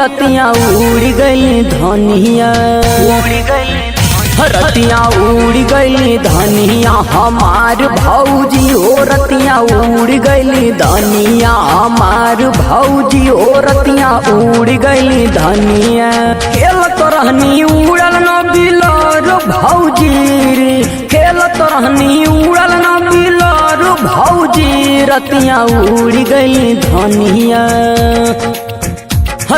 रतिया उड़ गई धनिया, रतिया उड़ गई धनिया हमार भौजी हो, रतिया उड़ गई धनिया हमार भौजी हो, रतिया उड़ गई धनिया। खेलत रहनी उड़ल न बिलर भौजी रे, खेलत रहनी उड़ल न बिलर भौजी, रतिया उड़ गई धनिया,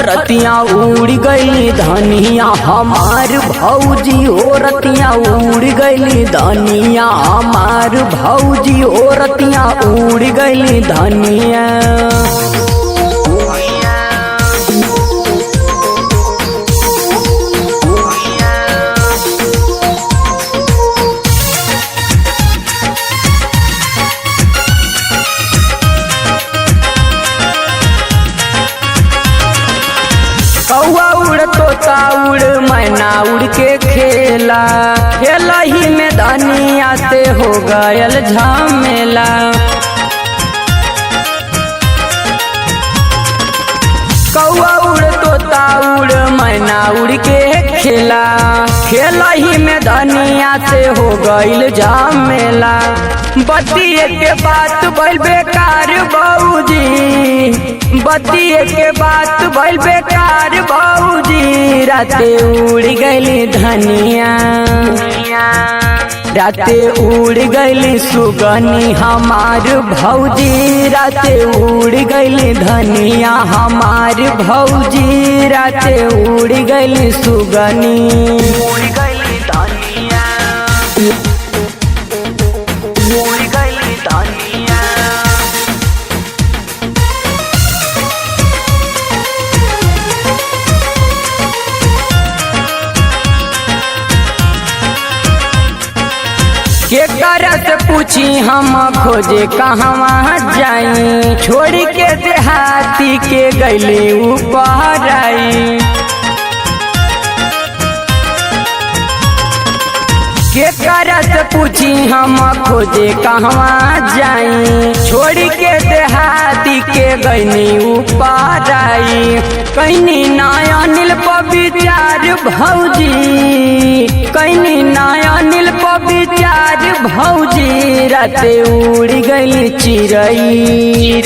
रतिया उड़ गई धनिया हमार भौजी हो, रतिया उड़ गई धनिया हमार भौजी हो, रतिया उड़ गई धनिया। कौआ उड़ तोता उड़ मैना उड़ के खेला, खेला ही में धनिया से हो गयल झमेला। कौआ उड़ तोता उड़ मैना उड़ के खेला, खेला ही में धनिया से हो गईल झमेला। बतिये के बात भइल बेकार भौजी, बतिये के बात भइल बेकार भौजी, राते उड़ गइली धनिया, राते उड़ गइली सुगनी हमार भौजी, राते उड़ गइली धनिया हमार भौजी, राते उड़ गइली सुगनी। उड़ गइली धनिया, उड़ गइली धनिया। केकरा से पूछी हम खोजे कहवा जाई, छोड़ी के देहाती के गइली ऊपर आई। केकरा से पूछी हम खोजे कहवा जाई, छोड़ी के देहाती के गइली ऊपर आई। कहीं नया नील विचार भौजी, कहीं नया नील विचार भौजी, राते उड़ गइली चिड़ई,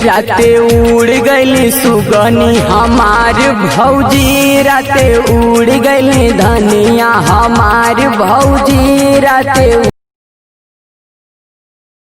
राते उड़ गइली सुगनी हमार भौजी, राते उड़ गइली धनिया हमार भौजी, राते